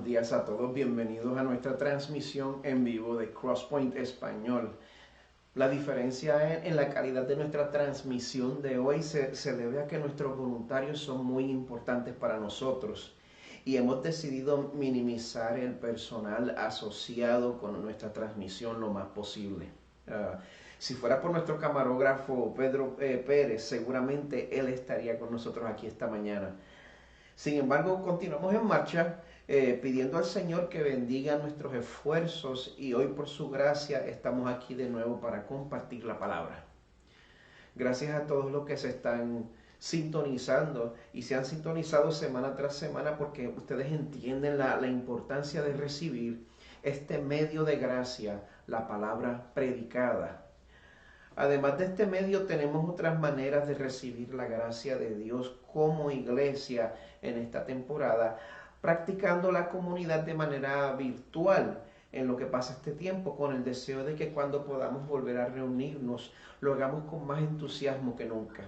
buenos días a todos. Bienvenidos a nuestra transmisión en vivo de Crosspoint Español. La diferencia en la calidad de nuestra transmisión de hoy se debe a que nuestros voluntarios son muy importantes para nosotros y hemos decidido minimizar el personal asociado con nuestra transmisión lo más posible. Si fuera por nuestro camarógrafo Pedro Pérez, seguramente él estaría con nosotros aquí esta mañana. Sin embargo, continuamos en marcha pidiendo al Señor que bendiga nuestros esfuerzos y hoy por su gracia estamos aquí de nuevo para compartir la palabra. Gracias a todos los que se están sintonizando y se han sintonizado semana tras semana porque ustedes entienden la importancia de recibir este medio de gracia, la palabra predicada. Además de este medio tenemos otras maneras de recibir la gracia de Dios como iglesia en esta temporada, practicando la comunidad de manera virtual en lo que pasa este tiempo, con el deseo de que cuando podamos volver a reunirnos lo hagamos con más entusiasmo que nunca.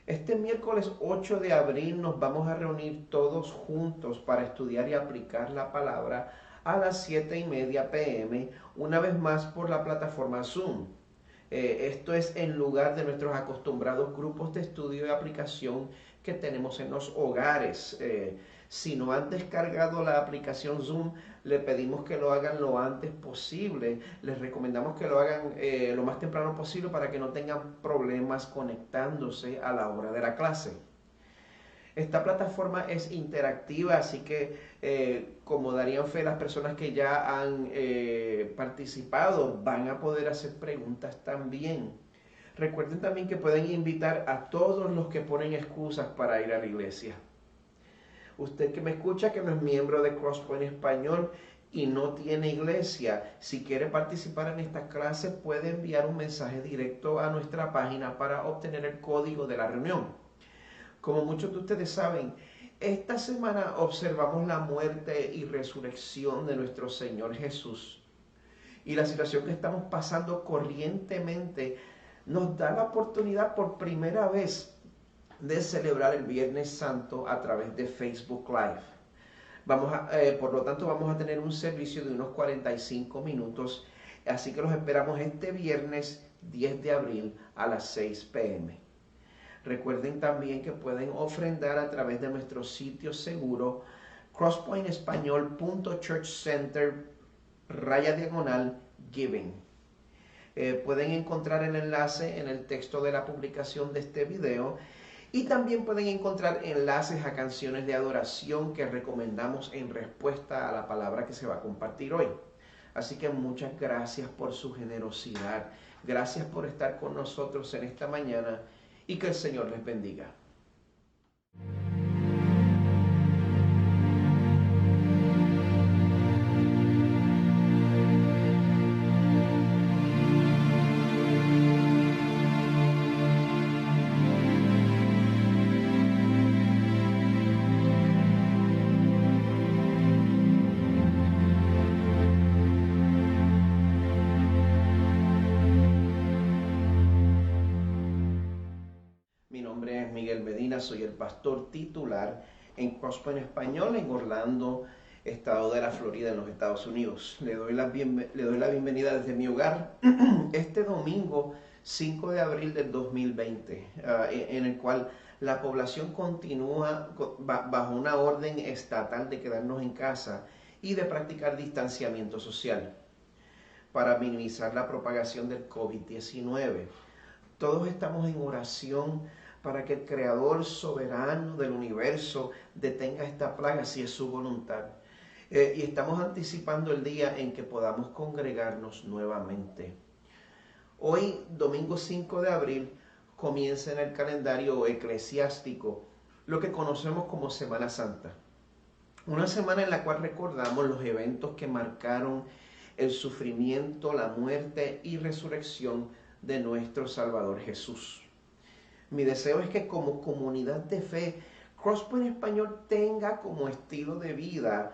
Este miércoles 8 de abril nos vamos a reunir todos juntos para estudiar y aplicar la palabra a las 7:30 p.m. una vez más por la plataforma Zoom. Esto es en lugar de nuestros acostumbrados grupos de estudio y aplicación que tenemos en los hogares. Si no han descargado la aplicación Zoom, le pedimos que lo hagan lo antes posible. Les recomendamos que lo hagan lo más temprano posible para que no tengan problemas conectándose a la hora de la clase. Esta plataforma es interactiva, así que como darían fe las personas que ya han participado, van a poder hacer preguntas también. Recuerden también que pueden invitar a todos los que ponen excusas para ir a la iglesia. Usted que me escucha, que no es miembro de Crosspoint Español y no tiene iglesia, si quiere participar en esta clase, puede enviar un mensaje directo a nuestra página para obtener el código de la reunión. Como muchos de ustedes saben, esta semana observamos la muerte y resurrección de nuestro Señor Jesús. Y la situación que estamos pasando corrientemente nos da la oportunidad por primera vez de celebrar el Viernes Santo a través de Facebook Live. Por lo tanto, vamos a tener un servicio de unos 45 minutos, así que los esperamos este viernes 10 de abril a las 6 p.m. Recuerden también que pueden ofrendar a través de nuestro sitio seguro crosspointespañol.churchcenter/giving. Pueden encontrar el enlace en el texto de la publicación de este video y también pueden encontrar enlaces a canciones de adoración que recomendamos en respuesta a la palabra que se va a compartir hoy. Así que muchas gracias por su generosidad. Gracias por estar con nosotros en esta mañana. Y que el Señor les bendiga. Soy el pastor titular en Crosspoint Español en Orlando, estado de la Florida, en los Estados Unidos. Le doy la bienvenida desde mi hogar este domingo 5 de abril del 2020, en el cual la población continúa bajo una orden estatal de quedarnos en casa y de practicar distanciamiento social para minimizar la propagación del COVID-19. Todos estamos en oración para que el Creador soberano del universo detenga esta plaga si es su voluntad. Y estamos anticipando el día en que podamos congregarnos nuevamente. Hoy, domingo 5 de abril, comienza en el calendario eclesiástico lo que conocemos como Semana Santa. Una semana en la cual recordamos los eventos que marcaron el sufrimiento, la muerte y resurrección de nuestro Salvador Jesús. Mi deseo es que como comunidad de fe, Crosspoint Español tenga como estilo de vida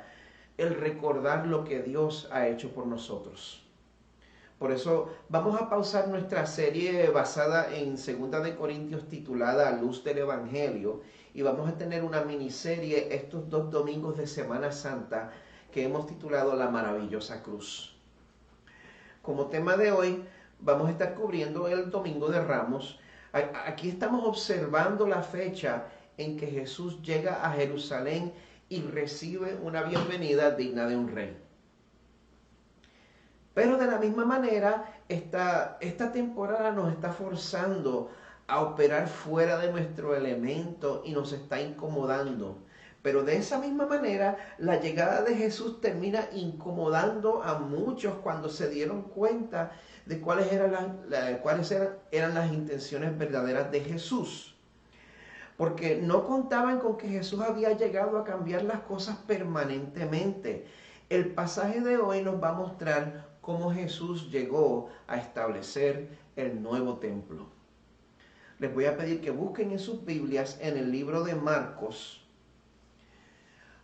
el recordar lo que Dios ha hecho por nosotros. Por eso vamos a pausar nuestra serie basada en 2 de Corintios titulada Luz del Evangelio y vamos a tener una miniserie estos 2 domingos de Semana Santa que hemos titulado La Maravillosa Cruz. Como tema de hoy vamos a estar cubriendo el Domingo de Ramos. Aquí estamos observando la fecha en que Jesús llega a Jerusalén y recibe una bienvenida digna de un rey. Pero de la misma manera, esta temporada nos está forzando a operar fuera de nuestro elemento y nos está incomodando. Pero de esa misma manera, la llegada de Jesús termina incomodando a muchos cuando se dieron cuenta de cuáles eran las intenciones verdaderas de Jesús. Porque no contaban con que Jesús había llegado a cambiar las cosas permanentemente. El pasaje de hoy nos va a mostrar cómo Jesús llegó a establecer el nuevo templo. Les voy a pedir que busquen en sus Biblias en el libro de Marcos.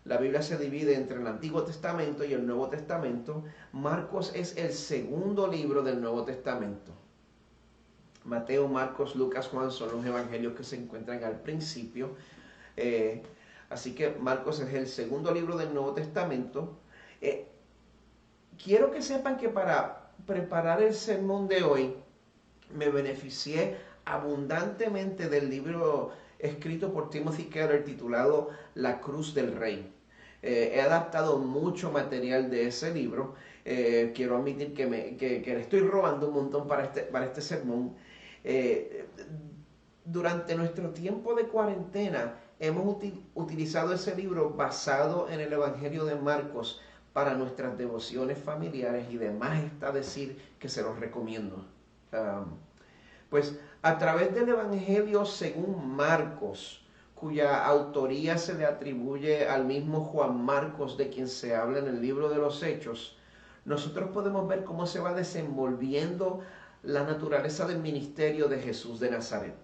La Biblia se divide entre el Antiguo Testamento y el Nuevo Testamento. Marcos es el segundo libro del Nuevo Testamento. Mateo, Marcos, Lucas, Juan son los evangelios que se encuentran al principio. Así que Marcos es el segundo libro del Nuevo Testamento. Quiero que sepan que para preparar el sermón de hoy me beneficié abundantemente del libro escrito por Timothy Keller titulado La Cruz del Rey. He adaptado mucho material de ese libro. Quiero admitir que le estoy robando un montón para este sermón. Durante nuestro tiempo de cuarentena hemos utilizado ese libro basado en el Evangelio de Marcos para nuestras devociones familiares y demás está decir que se los recomiendo. Pues a través del Evangelio según Marcos, cuya autoría se le atribuye al mismo Juan Marcos de quien se habla en el libro de los Hechos, nosotros podemos ver cómo se va desenvolviendo la naturaleza del ministerio de Jesús de Nazaret.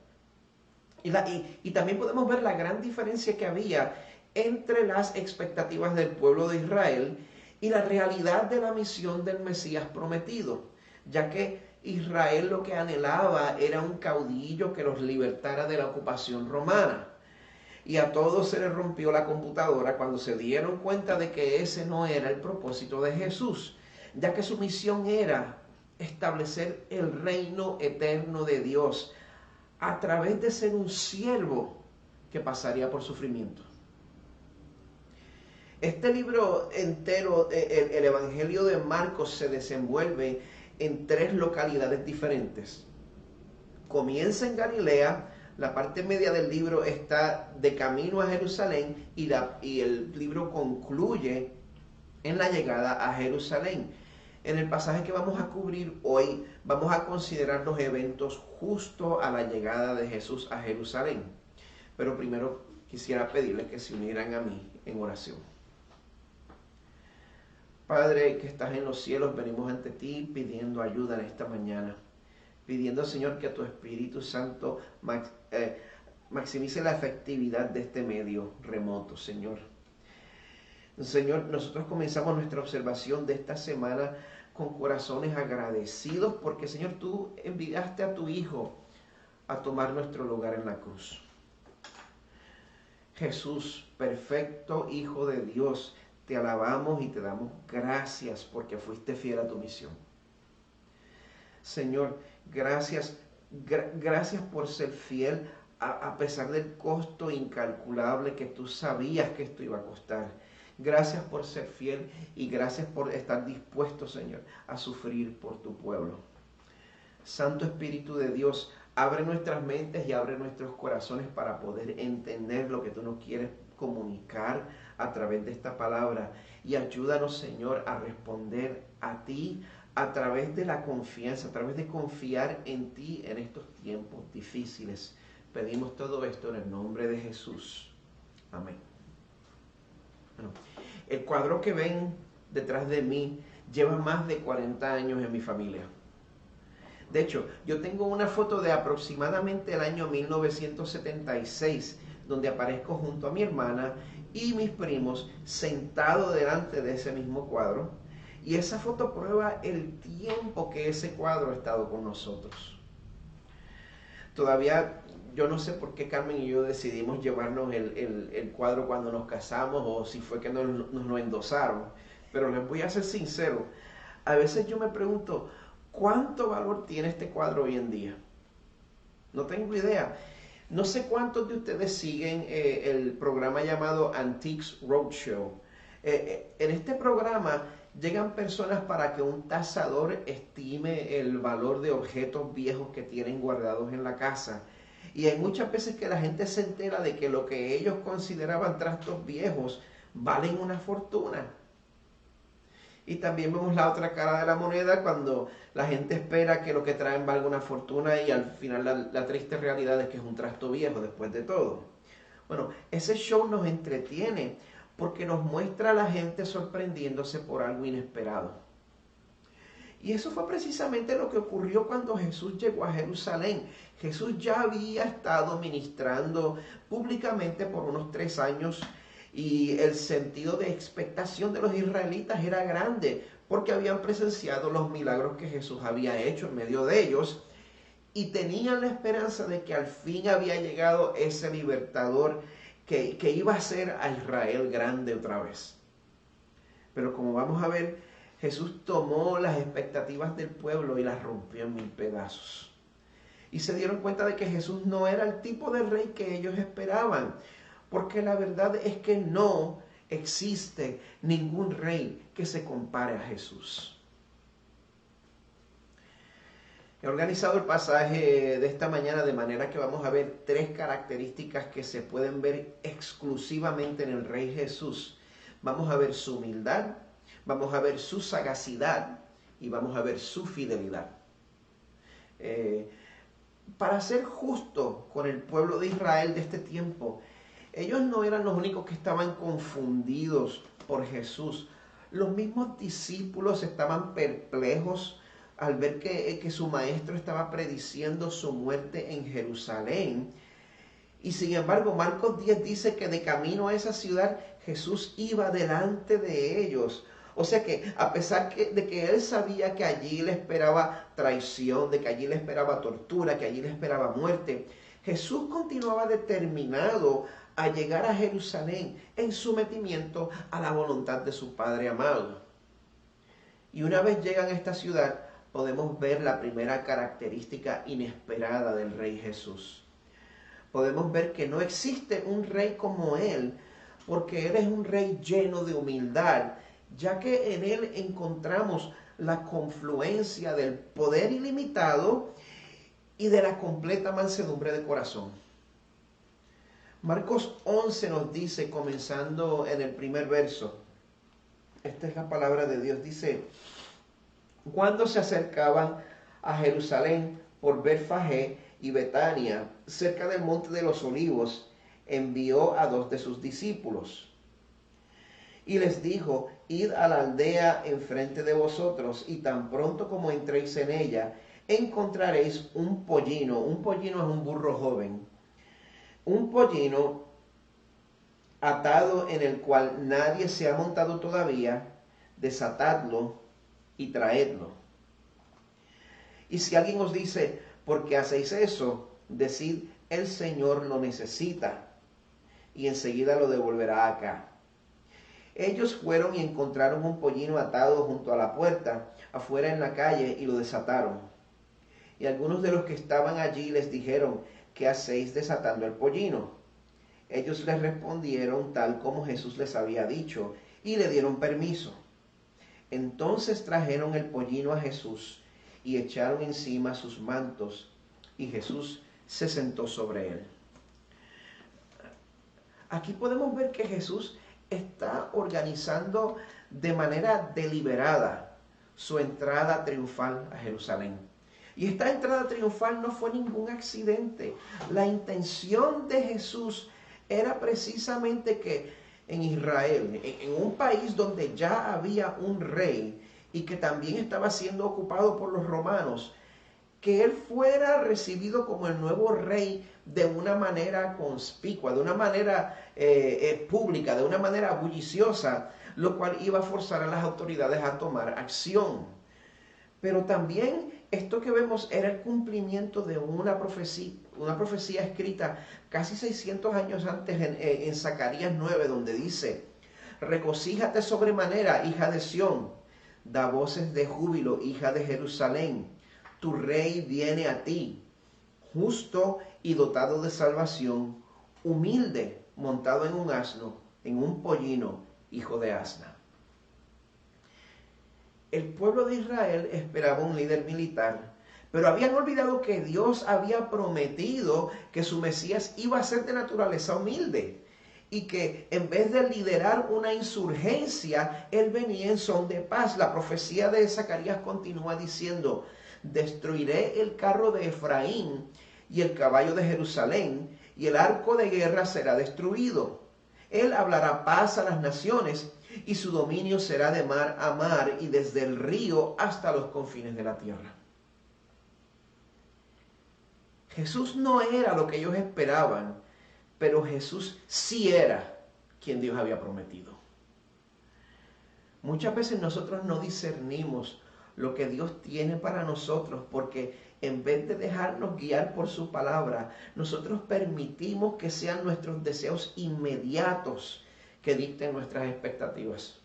Y también podemos ver la gran diferencia que había entre las expectativas del pueblo de Israel y la realidad de la misión del Mesías prometido, ya que Israel lo que anhelaba era un caudillo que los libertara de la ocupación romana. Y a todos se les rompió la computadora cuando se dieron cuenta de que ese no era el propósito de Jesús, ya que su misión era establecer el reino eterno de Dios a través de ser un siervo que pasaría por sufrimiento. Este libro entero, el Evangelio de Marcos, se desenvuelve en 3 localidades diferentes. Comienza en Galilea, la parte media del libro está de camino a Jerusalén y el libro concluye en la llegada a Jerusalén. En el pasaje que vamos a cubrir hoy, vamos a considerar los eventos justo a la llegada de Jesús a Jerusalén. Pero primero quisiera pedirles que se unieran a mí en oración. Padre que estás en los cielos, venimos ante ti pidiendo ayuda en esta mañana. Pidiendo, Señor, que tu Espíritu Santo maximice la efectividad de este medio remoto, Señor. Señor, nosotros comenzamos nuestra observación de esta semana con corazones agradecidos porque, Señor, tú enviaste a tu Hijo a tomar nuestro lugar en la cruz. Jesús, perfecto Hijo de Dios, te alabamos y te damos gracias porque fuiste fiel a tu misión. Señor, gracias por ser fiel a pesar del costo incalculable que tú sabías que esto iba a costar. Gracias por ser fiel y gracias por estar dispuesto, Señor, a sufrir por tu pueblo. Santo Espíritu de Dios, abre nuestras mentes y abre nuestros corazones para poder entender lo que tú nos quieres comunicar a través de esta palabra y ayúdanos, Señor, a responder a ti a través de la confianza, a través de confiar en ti en estos tiempos difíciles. Pedimos todo esto en el nombre de Jesús. Amén. Bueno, el cuadro que ven detrás de mí lleva más de 40 años en mi familia. De hecho, yo tengo una foto de aproximadamente el año 1976, donde aparezco junto a mi hermana y mis primos sentados delante de ese mismo cuadro. Y esa foto prueba el tiempo que ese cuadro ha estado con nosotros. Todavía yo no sé por qué Carmen y yo decidimos llevarnos el cuadro cuando nos casamos o si fue que nos lo endosaron. Pero les voy a ser sincero, a veces yo me pregunto, ¿cuánto valor tiene este cuadro hoy en día? No tengo idea. No sé cuántos de ustedes siguen el programa llamado Antiques Roadshow. En este programa llegan personas para que un tasador estime el valor de objetos viejos que tienen guardados en la casa. Y hay muchas veces que la gente se entera de que lo que ellos consideraban trastos viejos valen una fortuna. Y también vemos la otra cara de la moneda cuando la gente espera que lo que traen valga una fortuna y al final la triste realidad es que es un trasto viejo después de todo. Bueno, ese show nos entretiene porque nos muestra a la gente sorprendiéndose por algo inesperado. Y eso fue precisamente lo que ocurrió cuando Jesús llegó a Jerusalén. Jesús ya había estado ministrando públicamente por unos 3 años y el sentido de expectación de los israelitas era grande porque habían presenciado los milagros que Jesús había hecho en medio de ellos y tenían la esperanza de que al fin había llegado ese libertador que iba a hacer a Israel grande otra vez. Pero como vamos a ver, Jesús tomó las expectativas del pueblo y las rompió en 1000 pedazos. Y se dieron cuenta de que Jesús no era el tipo de rey que ellos esperaban. Porque la verdad es que no existe ningún rey que se compare a Jesús. He organizado el pasaje de esta mañana de manera que vamos a ver 3 características que se pueden ver exclusivamente en el Rey Jesús. Vamos a ver su humildad, vamos a ver su sagacidad y vamos a ver su fidelidad. Para ser justo con el pueblo de Israel de este tiempo, ellos no eran los únicos que estaban confundidos por Jesús. Los mismos discípulos estaban perplejos al ver que su maestro estaba prediciendo su muerte en Jerusalén. Y sin embargo, Marcos 10 dice que de camino a esa ciudad Jesús iba delante de ellos. O sea que a pesar de que él sabía que allí le esperaba traición, de que allí le esperaba tortura, que allí le esperaba muerte, Jesús continuaba determinado a llegar a Jerusalén en sometimiento a la voluntad de su Padre amado. Y una vez llegan a esta ciudad, podemos ver la primera característica inesperada del Rey Jesús. Podemos ver que no existe un rey como Él, porque Él es un rey lleno de humildad, ya que en Él encontramos la confluencia del poder ilimitado y de la completa mansedumbre de corazón. Marcos 11 nos dice, comenzando en el primer verso, esta es la palabra de Dios, dice: cuando se acercaban a Jerusalén por Betfagé y Betania, cerca del monte de los Olivos, envió a 2 de sus discípulos y les dijo: id a la aldea enfrente de vosotros, y tan pronto como entréis en ella, encontraréis un pollino. Un pollino es un burro joven. Un pollino atado en el cual nadie se ha montado todavía, desatadlo y traedlo. Y si alguien os dice: ¿por qué hacéis eso?, decid: el Señor lo necesita, y enseguida lo devolverá acá. Ellos fueron y encontraron un pollino atado junto a la puerta, afuera en la calle, y lo desataron. Y algunos de los que estaban allí les dijeron: ¿qué hacéis desatando el pollino? Ellos les respondieron tal como Jesús les había dicho, y le dieron permiso. Entonces trajeron el pollino a Jesús y echaron encima sus mantos, y Jesús se sentó sobre él. Aquí podemos ver que Jesús está organizando de manera deliberada su entrada triunfal a Jerusalén. Y esta entrada triunfal no fue ningún accidente. La intención de Jesús era precisamente que en Israel, en un país donde ya había un rey y que también estaba siendo ocupado por los romanos, que él fuera recibido como el nuevo rey de una manera conspicua, de una manera pública, de una manera bulliciosa, lo cual iba a forzar a las autoridades a tomar acción. Pero también esto que vemos era el cumplimiento de una profecía escrita casi 600 años antes en Zacarías 9, donde dice: regocíjate sobremanera, hija de Sión, da voces de júbilo, hija de Jerusalén, tu rey viene a ti, justo y dotado de salvación, humilde, montado en un asno, en un pollino, hijo de asna. El pueblo de Israel esperaba un líder militar, pero habían olvidado que Dios había prometido que su Mesías iba a ser de naturaleza humilde y que en vez de liderar una insurgencia, él venía en son de paz. La profecía de Zacarías continúa diciendo: destruiré el carro de Efraín y el caballo de Jerusalén, y el arco de guerra será destruido. Él hablará paz a las naciones, y su dominio será de mar a mar y desde el río hasta los confines de la tierra. Jesús no era lo que ellos esperaban, pero Jesús sí era quien Dios había prometido. Muchas veces nosotros no discernimos lo que Dios tiene para nosotros porque en vez de dejarnos guiar por su palabra, nosotros permitimos que sean nuestros deseos inmediatos que dicten nuestras expectativas.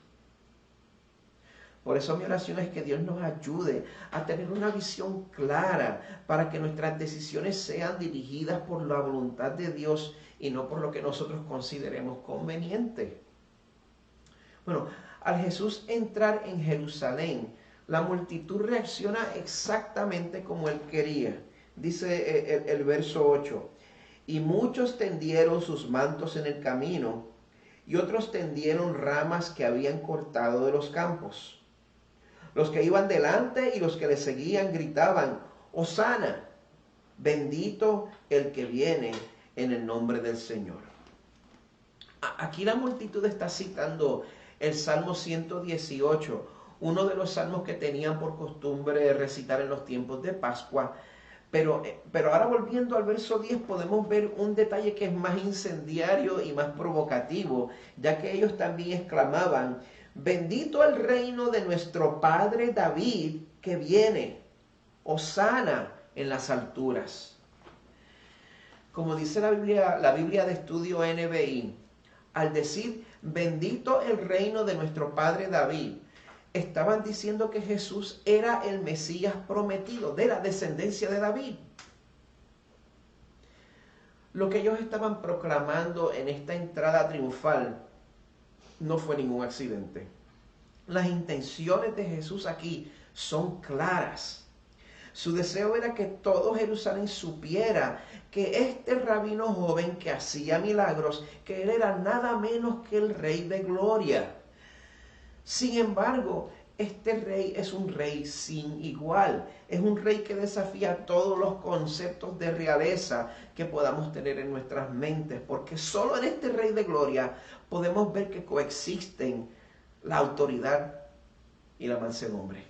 Por eso mi oración es que Dios nos ayude a tener una visión clara para que nuestras decisiones sean dirigidas por la voluntad de Dios y no por lo que nosotros consideremos conveniente. Bueno, al Jesús entrar en Jerusalén, la multitud reacciona exactamente como él quería. Dice el verso 8: y muchos tendieron sus mantos en el camino, y otros tendieron ramas que habían cortado de los campos. Los que iban delante y los que le seguían gritaban: Hosana, bendito el que viene en el nombre del Señor. Aquí la multitud está citando el Salmo 118, uno de los salmos que tenían por costumbre recitar en los tiempos de Pascua. Pero ahora volviendo al verso 10 podemos ver un detalle que es más incendiario y más provocativo, ya que ellos también exclamaban: bendito el reino de nuestro padre David que viene, hosana en las alturas. Como dice la Biblia de Estudio NBI, al decir bendito el reino de nuestro padre David, estaban diciendo que Jesús era el Mesías prometido, de la descendencia de David. Lo que ellos estaban proclamando en esta entrada triunfal no fue ningún accidente. Las intenciones de Jesús aquí son claras. Su deseo era que todo Jerusalén supiera que este rabino joven que hacía milagros, que él era nada menos que el Rey de Gloria. Sin embargo, este rey es un rey sin igual. Es un rey que desafía todos los conceptos de realeza que podamos tener en nuestras mentes, porque solo en este Rey de Gloria podemos ver que coexisten la autoridad y la mansedumbre.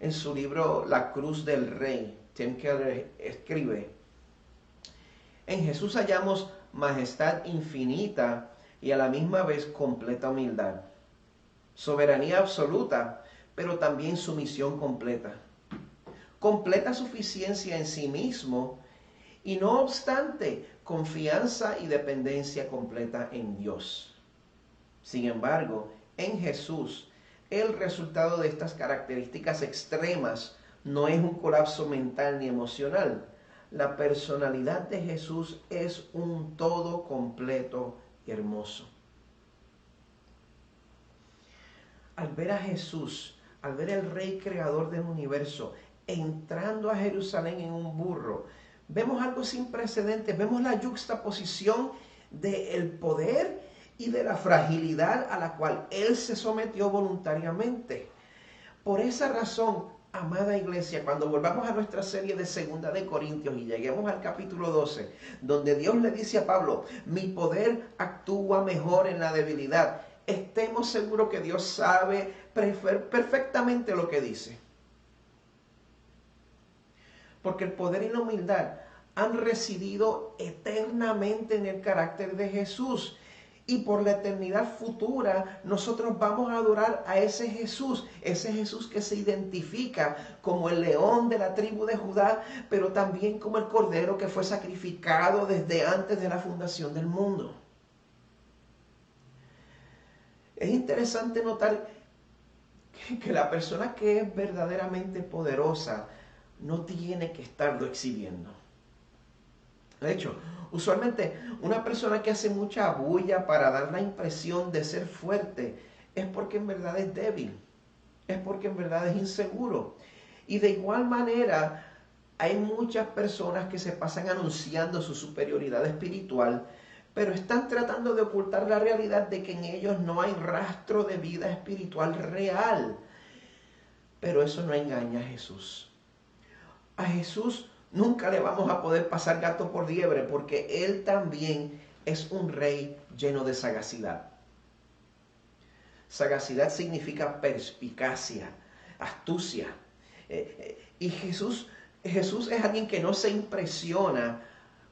En su libro La Cruz del Rey, Tim Keller escribe: en Jesús hallamos majestad infinita y a la misma vez completa humildad, soberanía absoluta, pero también sumisión completa, completa suficiencia en sí mismo y no obstante confianza y dependencia completa en Dios. Sin embargo, en Jesús, el resultado de estas características extremas no es un colapso mental ni emocional. La personalidad de Jesús es un todo completo y hermoso. Al ver a Jesús, al ver al Rey Creador del universo entrando a Jerusalén en un burro, vemos algo sin precedentes, vemos la yuxtaposición del poder y de la fragilidad a la cual Él se sometió voluntariamente. Por esa razón, amada iglesia, cuando volvamos a nuestra serie de 2 de Corintios y lleguemos al capítulo 12, donde Dios le dice a Pablo: mi poder actúa mejor en la debilidad, estemos seguros que Dios sabe perfectamente lo que dice. porque el poder y la humildad han residido eternamente en el carácter de Jesús. Y por la eternidad futura nosotros vamos a adorar a ese Jesús que se identifica como el león de la tribu de Judá, pero también como el cordero que fue sacrificado desde antes de la fundación del mundo. Es interesante notar que la persona que es verdaderamente poderosa no tiene que estarlo exhibiendo. De hecho, usualmente una persona que hace mucha bulla para dar la impresión de ser fuerte es porque en verdad es débil, es porque en verdad es inseguro. Y de igual manera hay muchas personas que se pasan anunciando su superioridad espiritual, pero están tratando de ocultar la realidad de que en ellos no hay rastro de vida espiritual real. Pero eso no engaña a Jesús. A Jesús nunca le vamos a poder pasar gato por liebre, porque Él también es un rey lleno de sagacidad. Sagacidad significa perspicacia, astucia. Y Jesús es alguien que no se impresiona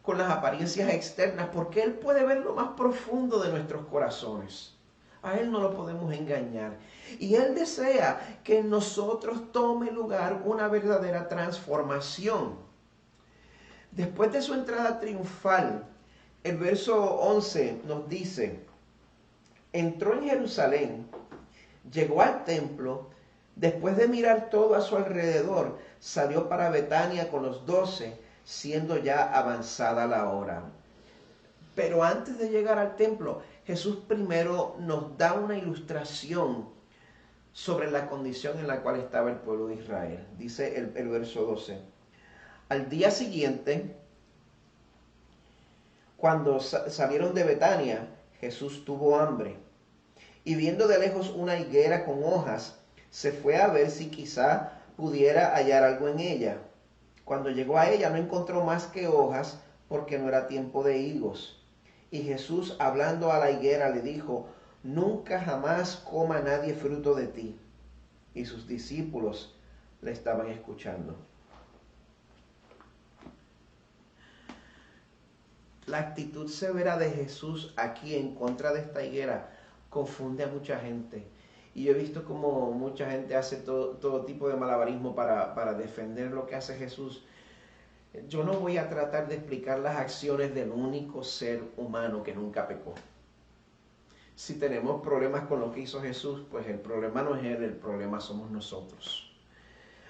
con las apariencias externas, porque Él puede ver lo más profundo de nuestros corazones. A Él no lo podemos engañar. Y Él desea que en nosotros tome lugar una verdadera transformación. Después de su entrada triunfal, el verso 11 nos dice: entró en Jerusalén, llegó al templo, después de mirar todo a su alrededor, salió para Betania con los 12, siendo ya avanzada la hora. Pero antes de llegar al templo, Jesús primero nos da una ilustración sobre la condición en la cual estaba el pueblo de Israel. Dice el verso 12. Al día siguiente, cuando salieron de Betania, Jesús tuvo hambre. Y viendo de lejos una higuera con hojas, se fue a ver si quizá pudiera hallar algo en ella. Cuando llegó a ella no encontró más que hojas, porque no era tiempo de higos. Y Jesús, hablando a la higuera, le dijo: nunca jamás coma nadie fruto de ti. Y sus discípulos le estaban escuchando. La actitud severa de Jesús aquí en contra de esta higuera confunde a mucha gente. Y yo he visto como mucha gente hace todo tipo de malabarismo para defender lo que hace Jesús. Yo no voy a tratar de explicar las acciones del único ser humano que nunca pecó. Si tenemos problemas con lo que hizo Jesús, pues el problema no es Él, el problema somos nosotros.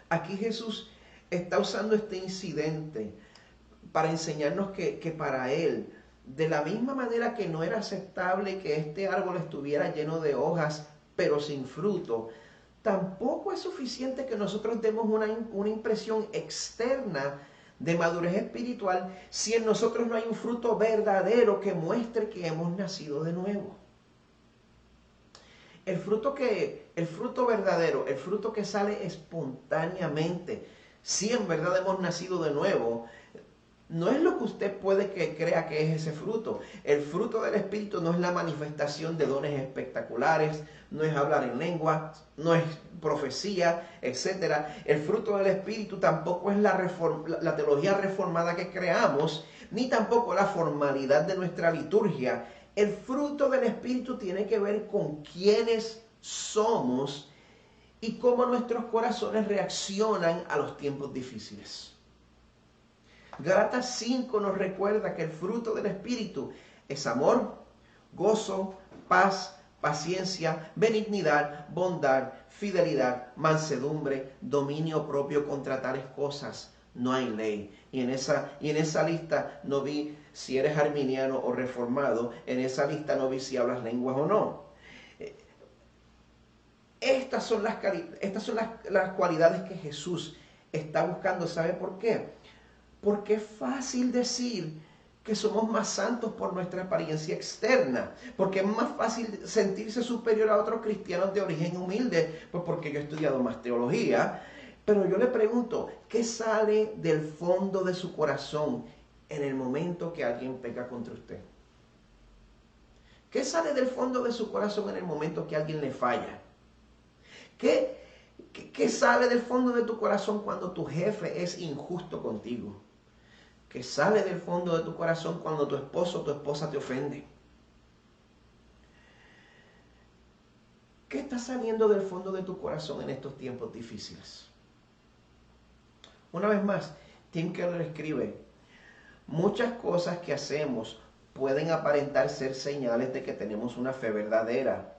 Aquí Jesús está usando este incidente para enseñarnos que para Él, de la misma manera que no era aceptable que este árbol estuviera lleno de hojas, pero sin fruto, tampoco es suficiente que nosotros demos una impresión externa de madurez espiritual si en nosotros no hay un fruto verdadero que muestre que hemos nacido de nuevo. El fruto verdadero, el fruto que sale espontáneamente, si en verdad hemos nacido de nuevo, no es lo que usted puede que crea que es ese fruto. El fruto del Espíritu no es la manifestación de dones espectaculares, no es hablar en lengua, no es profecía, etc. El fruto del Espíritu tampoco es la teología reformada que creamos, ni tampoco la formalidad de nuestra liturgia. El fruto del Espíritu tiene que ver con quiénes somos y cómo nuestros corazones reaccionan a los tiempos difíciles. Gálatas 5 nos recuerda que el fruto del Espíritu es amor, gozo, paz, paciencia, benignidad, bondad, fidelidad, mansedumbre, dominio propio. Contra tales cosas no hay ley. Y en esa lista no vi si eres arminiano o reformado. En esa lista no vi si hablas lenguas o no. Estas son las cualidades que Jesús está buscando. ¿Sabe por qué? Porque es fácil decir que somos más santos por nuestra apariencia externa, porque es más fácil sentirse superior a otros cristianos de origen humilde, pues porque yo he estudiado más teología. Pero yo le pregunto, ¿qué sale del fondo de su corazón en el momento que alguien peca contra usted? ¿Qué sale del fondo de su corazón en el momento que alguien le falla? ¿Qué ¿Qué sale del fondo de tu corazón cuando tu jefe es injusto contigo? ¿Qué sale del fondo de tu corazón cuando tu esposo o tu esposa te ofende? ¿Qué está saliendo del fondo de tu corazón en estos tiempos difíciles? Una vez más, Tim Keller escribe, muchas cosas que hacemos pueden aparentar ser señales de que tenemos una fe verdadera,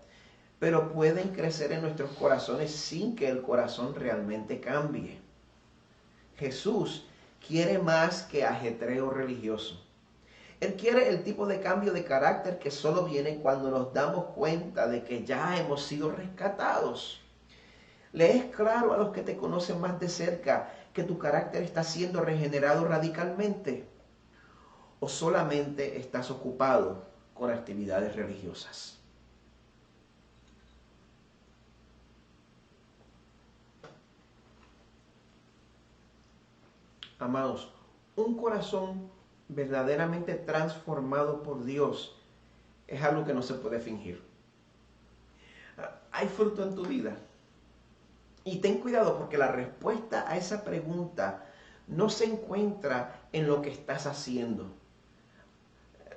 pero pueden crecer en nuestros corazones sin que el corazón realmente cambie. Jesús quiere más que ajetreo religioso. Él quiere el tipo de cambio de carácter que solo viene cuando nos damos cuenta de que ya hemos sido rescatados. ¿Le es claro a los que te conocen más de cerca que tu carácter está siendo regenerado radicalmente? ¿O solamente estás ocupado con actividades religiosas? Amados, un corazón verdaderamente transformado por Dios es algo que no se puede fingir. Hay fruto en tu vida. Y ten cuidado porque la respuesta a esa pregunta no se encuentra en lo que estás haciendo.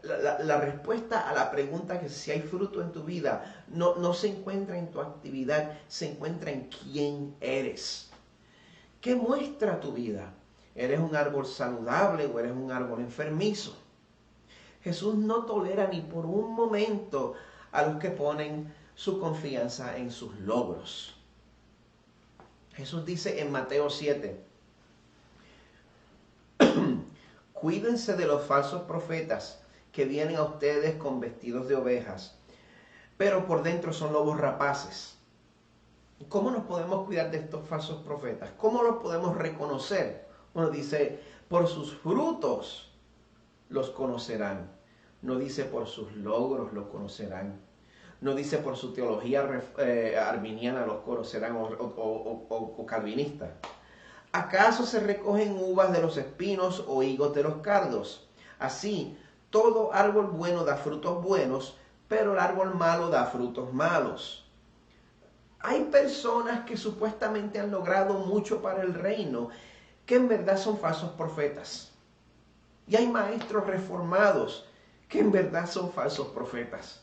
La respuesta a la pregunta que si hay fruto en tu vida no se encuentra en tu actividad, se encuentra en quién eres. ¿Qué muestra tu vida? ¿Eres un árbol saludable o eres un árbol enfermizo? Jesús no tolera ni por un momento a los que ponen su confianza en sus logros. Jesús dice en Mateo 7, cuídense de los falsos profetas que vienen a ustedes con vestidos de ovejas, pero por dentro son lobos rapaces. ¿Cómo nos podemos cuidar de estos falsos profetas? ¿Cómo los podemos reconocer? Bueno, dice, por sus frutos los conocerán. No dice por sus logros los conocerán. No dice por su teología arminiana los conocerán o calvinista. ¿Acaso se recogen uvas de los espinos o higos de los cardos? Así, todo árbol bueno da frutos buenos, pero el árbol malo da frutos malos. Hay personas que supuestamente han logrado mucho para el reino, que en verdad son falsos profetas. Y hay maestros reformados que en verdad son falsos profetas.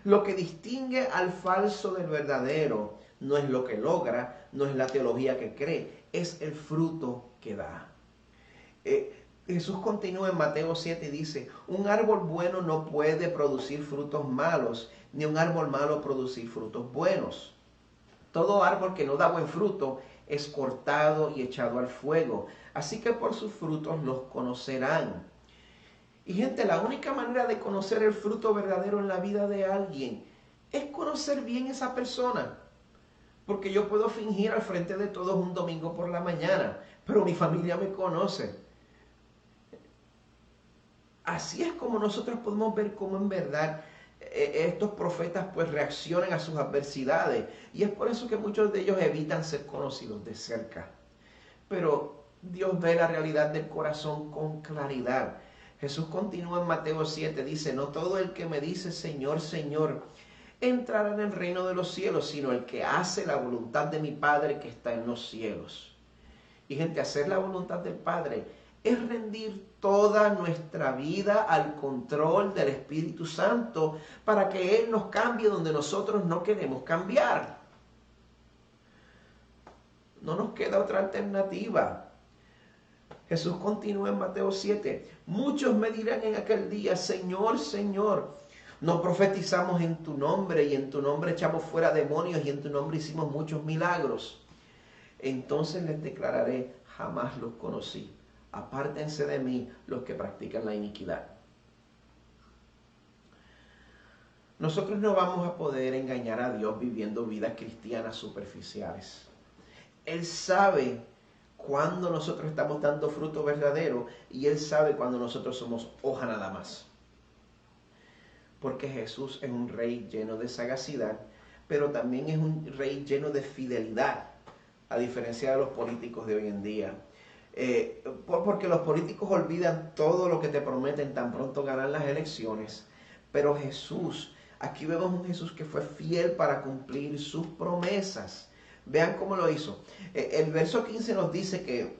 Lo que distingue al falso del verdadero no es lo que logra, no es la teología que cree, es el fruto que da. Jesús continúa en Mateo 7 y dice, un árbol bueno no puede producir frutos malos, ni un árbol malo producir frutos buenos. Todo árbol que no da buen fruto es cortado y echado al fuego. Así que por sus frutos los conocerán. Y gente, la única manera de conocer el fruto verdadero en la vida de alguien es conocer bien esa persona. Porque yo puedo fingir al frente de todos un domingo por la mañana, pero mi familia me conoce. Así es como nosotros podemos ver cómo en verdad estos profetas pues reaccionan a sus adversidades. Y es por eso que muchos de ellos evitan ser conocidos de cerca. Pero Dios ve la realidad del corazón con claridad. Jesús continúa en Mateo 7, dice, no todo el que me dice Señor, Señor, entrará en el reino de los cielos, sino el que hace la voluntad de mi Padre que está en los cielos. Y gente, hacer la voluntad del Padre es rendir toda nuestra vida al control del Espíritu Santo para que Él nos cambie donde nosotros no queremos cambiar. No nos queda otra alternativa. Jesús continúa en Mateo 7. Muchos me dirán en aquel día, Señor, Señor, no profetizamos en tu nombre y en tu nombre echamos fuera demonios y en tu nombre hicimos muchos milagros. Entonces les declararé, jamás los conocí. Apártense de mí los que practican la iniquidad. Nosotros no vamos a poder engañar a Dios viviendo vidas cristianas superficiales. Él sabe cuando nosotros estamos dando fruto verdadero y Él sabe cuando nosotros somos hoja nada más. Porque Jesús es un rey lleno de sagacidad, pero también es un rey lleno de fidelidad, a diferencia de los políticos de hoy en día. Porque los políticos olvidan todo lo que te prometen tan pronto ganan las elecciones. Pero Jesús, aquí vemos un Jesús que fue fiel para cumplir sus promesas. Vean cómo lo hizo. El verso 15 nos dice que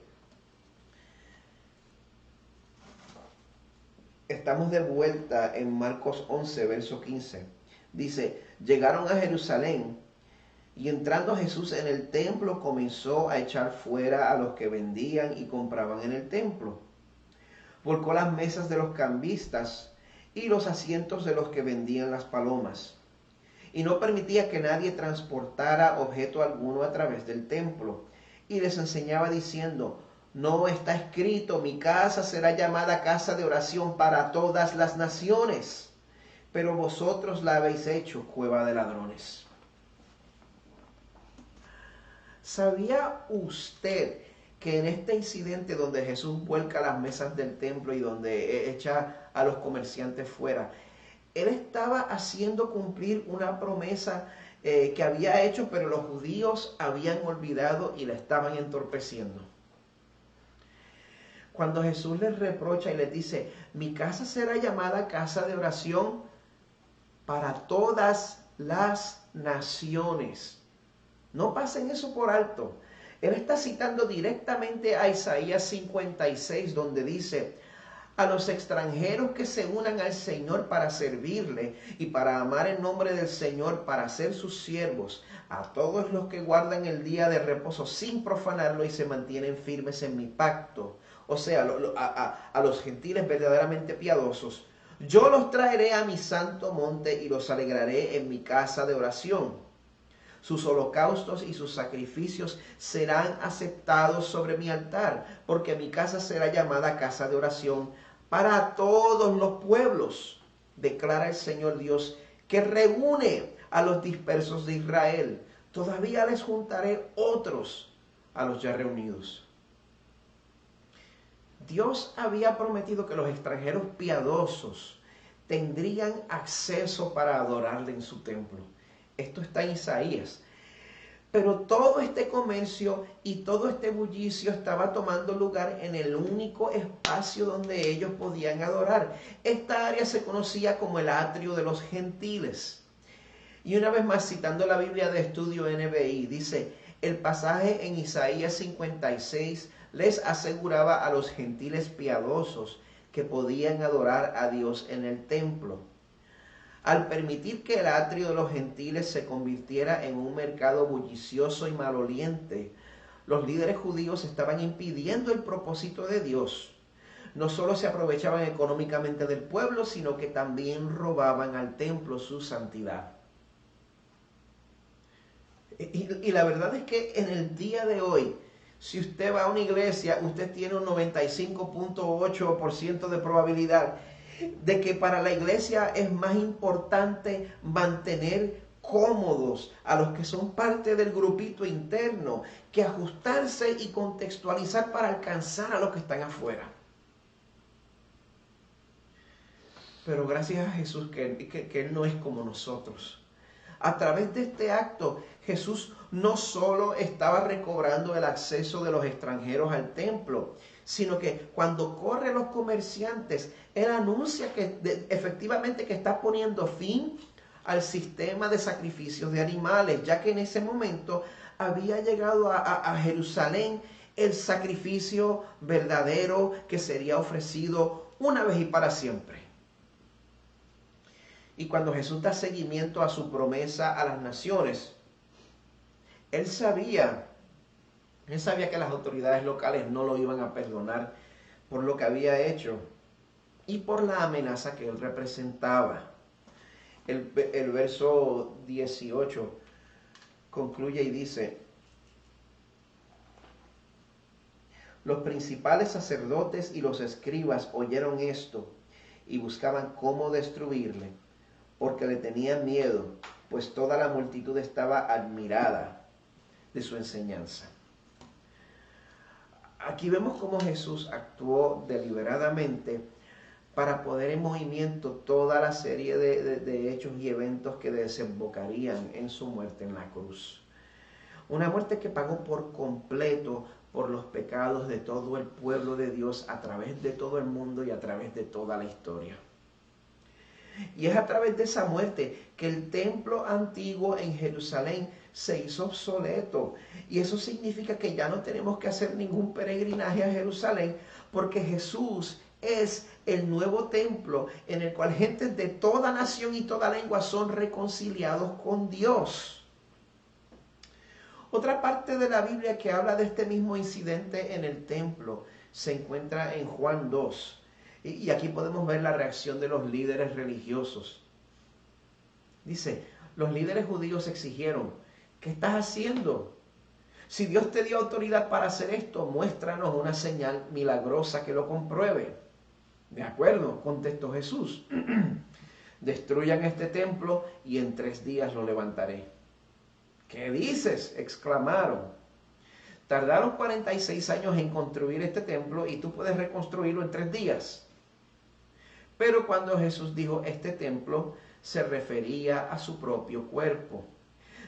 estamos de vuelta en Marcos 11, verso 15. Dice, llegaron a Jerusalén y entrando Jesús en el templo comenzó a echar fuera a los que vendían y compraban en el templo. Volcó las mesas de los cambistas y los asientos de los que vendían las palomas. Y no permitía que nadie transportara objeto alguno a través del templo. Y les enseñaba diciendo, no está escrito, mi casa será llamada casa de oración para todas las naciones, pero vosotros la habéis hecho cueva de ladrones. ¿Sabía usted que en este incidente donde Jesús vuelca las mesas del templo y donde echa a los comerciantes fuera, Él estaba haciendo cumplir una promesa que había hecho, pero los judíos habían olvidado y la estaban entorpeciendo? Cuando Jesús les reprocha y les dice, mi casa será llamada casa de oración para todas las naciones. No pasen eso por alto. Él está citando directamente a Isaías 56, donde dice, a los extranjeros que se unan al Señor para servirle y para amar el nombre del Señor para ser sus siervos, a todos los que guardan el día de reposo sin profanarlo y se mantienen firmes en mi pacto, o sea, a los gentiles verdaderamente piadosos, yo los traeré a mi santo monte y los alegraré en mi casa de oración. Sus holocaustos y sus sacrificios serán aceptados sobre mi altar, porque mi casa será llamada casa de oración para todos los pueblos, declara el Señor Dios, que reúne a los dispersos de Israel. Todavía les juntaré otros a los ya reunidos. Dios había prometido que los extranjeros piadosos tendrían acceso para adorarle en su templo. Esto está en Isaías. Pero todo este comercio y todo este bullicio estaba tomando lugar en el único espacio donde ellos podían adorar. Esta área se conocía como el atrio de los gentiles. Y una vez más, citando la Biblia de Estudio NBI, dice, el pasaje en Isaías 56 les aseguraba a los gentiles piadosos que podían adorar a Dios en el templo. Al permitir que el atrio de los gentiles se convirtiera en un mercado bullicioso y maloliente, los líderes judíos estaban impidiendo el propósito de Dios. No solo se aprovechaban económicamente del pueblo, sino que también robaban al templo su santidad. Y la verdad es que en el día de hoy, si usted va a una iglesia, usted tiene un 95.8% de probabilidad de que para la iglesia es más importante mantener cómodos a los que son parte del grupito interno que ajustarse y contextualizar para alcanzar a los que están afuera. Pero gracias a Jesús que Él no es como nosotros. A través de este acto, Jesús no solo estaba recobrando el acceso de los extranjeros al templo, sino que cuando corre a los comerciantes, Él anuncia que efectivamente que está poniendo fin al sistema de sacrificios de animales, ya que en ese momento había llegado a Jerusalén el sacrificio verdadero que sería ofrecido una vez y para siempre. Y cuando Jesús da seguimiento a su promesa a las naciones, Él sabía que las autoridades locales no lo iban a perdonar por lo que había hecho y por la amenaza que Él representaba. El verso 18 concluye y dice, los principales sacerdotes y los escribas oyeron esto y buscaban cómo destruirle, porque le tenían miedo, pues toda la multitud estaba admirada de su enseñanza. Aquí vemos cómo Jesús actuó deliberadamente para poner en movimiento toda la serie de hechos y eventos que desembocarían en su muerte en la cruz. Una muerte que pagó por completo por los pecados de todo el pueblo de Dios a través de todo el mundo y a través de toda la historia. Y es a través de esa muerte que el templo antiguo en Jerusalén se hizo obsoleto. Y eso significa que ya no tenemos que hacer ningún peregrinaje a Jerusalén, porque Jesús es el nuevo templo en el cual gentes de toda nación y toda lengua son reconciliados con Dios. Otra parte de la Biblia que habla de este mismo incidente en el templo se encuentra en Juan 2. Y aquí podemos ver la reacción de los líderes religiosos. Dice, los líderes judíos exigieron, ¿qué estás haciendo? Si Dios te dio autoridad para hacer esto, muéstranos una señal milagrosa que lo compruebe. De acuerdo, contestó Jesús. Destruyan este templo y en 3 días lo levantaré. ¿Qué dices?, exclamaron. Tardaron 46 años en construir este templo y tú puedes reconstruirlo en 3 días. Pero cuando Jesús dijo este templo, se refería a su propio cuerpo.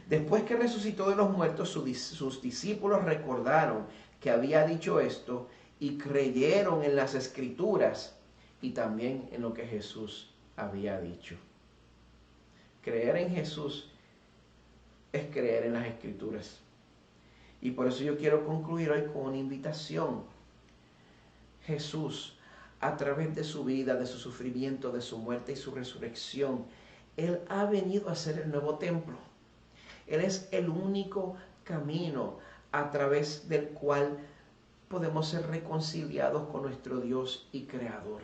Después que resucitó de los muertos, sus discípulos recordaron que había dicho esto y creyeron en las Escrituras y también en lo que Jesús había dicho. Creer en Jesús es creer en las Escrituras. Y por eso yo quiero concluir hoy con una invitación. Jesús, a través de su vida, de su sufrimiento, de su muerte y su resurrección, Él ha venido a ser el nuevo templo. Él es el único camino a través del cual podemos ser reconciliados con nuestro Dios y Creador.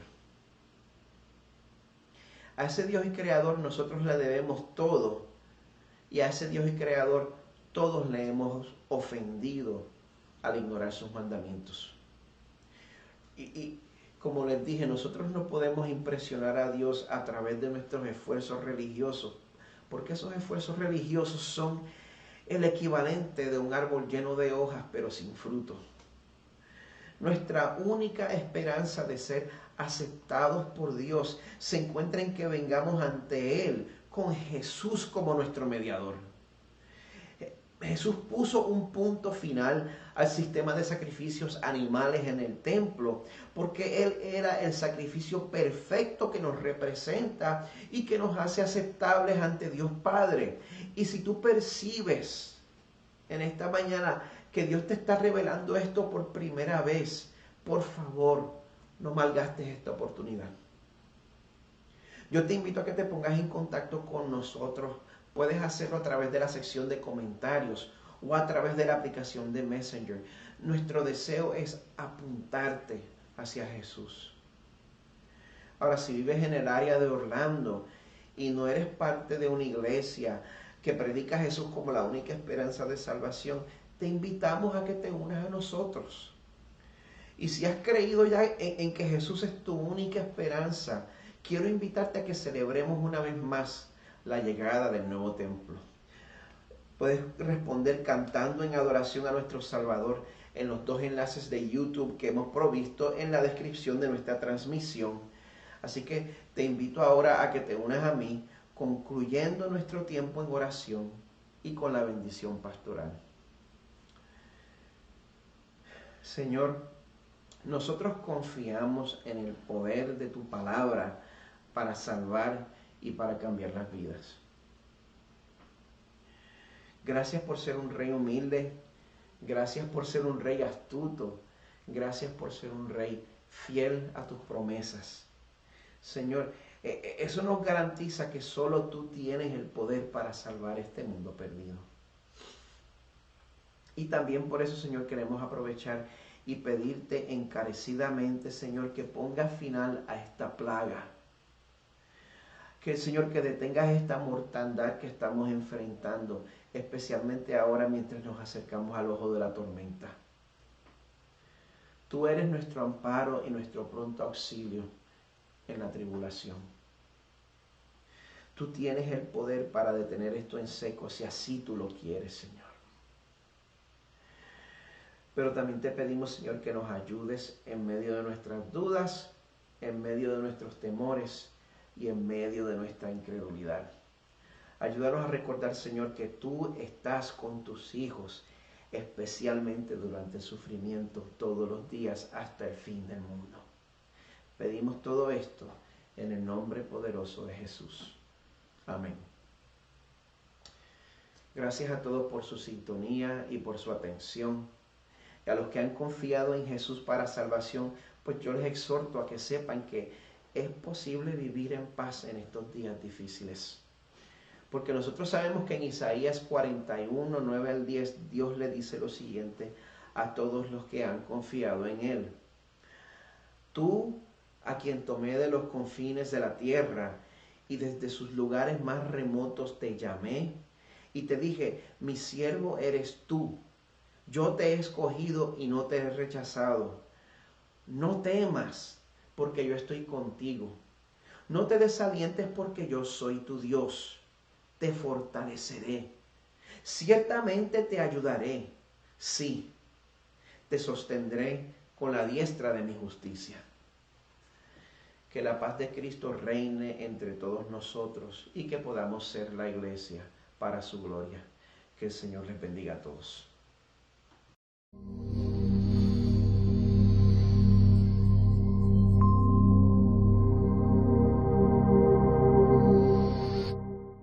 A ese Dios y Creador nosotros le debemos todo. Y a ese Dios y Creador todos le hemos ofendido al ignorar sus mandamientos. Y como les dije, nosotros no podemos impresionar a Dios a través de nuestros esfuerzos religiosos, porque esos esfuerzos religiosos son el equivalente de un árbol lleno de hojas pero sin fruto. Nuestra única esperanza de ser aceptados por Dios se encuentra en que vengamos ante Él con Jesús como nuestro mediador. Jesús puso un punto final al sistema de sacrificios animales en el templo, porque Él era el sacrificio perfecto que nos representa y que nos hace aceptables ante Dios Padre. Y si tú percibes en esta mañana que Dios te está revelando esto por primera vez, por favor, no malgastes esta oportunidad. Yo te invito a que te pongas en contacto con nosotros. Puedes hacerlo a través de la sección de comentarios o a través de la aplicación de Messenger. Nuestro deseo es apuntarte hacia Jesús. Ahora, si vives en el área de Orlando y no eres parte de una iglesia que predica a Jesús como la única esperanza de salvación, te invitamos a que te unas a nosotros. Y si has creído ya en que Jesús es tu única esperanza, quiero invitarte a que celebremos una vez más la llegada del nuevo templo. Puedes responder cantando en adoración a nuestro Salvador en los 2 enlaces de YouTube que hemos provisto en la descripción de nuestra transmisión. Así que te invito ahora a que te unas a mí, concluyendo nuestro tiempo en oración y con la bendición pastoral. Señor, nosotros confiamos en el poder de tu palabra para salvar y para cambiar las vidas. Gracias por ser un rey humilde, gracias por ser un rey astuto, gracias por ser un rey fiel a tus promesas. Señor, eso nos garantiza que solo tú tienes el poder para salvar este mundo perdido. Y también por eso, Señor, queremos aprovechar y pedirte encarecidamente, Señor, que pongas final a esta plaga. Que, Señor, que detengas esta mortandad que estamos enfrentando, especialmente ahora mientras nos acercamos al ojo de la tormenta. Tú eres nuestro amparo y nuestro pronto auxilio en la tribulación. Tú tienes el poder para detener esto en seco, si así tú lo quieres, Señor. Pero también te pedimos, Señor, que nos ayudes en medio de nuestras dudas, en medio de nuestros temores y en medio de nuestra incredulidad. Ayúdanos a recordar, Señor, que tú estás con tus hijos, especialmente durante el sufrimiento, todos los días hasta el fin del mundo. Pedimos todo esto en el nombre poderoso de Jesús. Amén. Gracias a todos por su sintonía y por su atención. Y a los que han confiado en Jesús para salvación, pues yo les exhorto a que sepan que es posible vivir en paz en estos días difíciles. Porque nosotros sabemos que en Isaías 41, 9 al 10, Dios le dice lo siguiente a todos los que han confiado en Él. Tú, a quien tomé de los confines de la tierra y desde sus lugares más remotos te llamé y te dije, mi siervo eres tú. Yo te he escogido y no te he rechazado. No temas, porque yo estoy contigo. No te desalientes, porque yo soy tu Dios. Te fortaleceré. Ciertamente te ayudaré. Sí, te sostendré con la diestra de mi justicia. Que la paz de Cristo reine entre todos nosotros y que podamos ser la iglesia para su gloria. Que el Señor les bendiga a todos.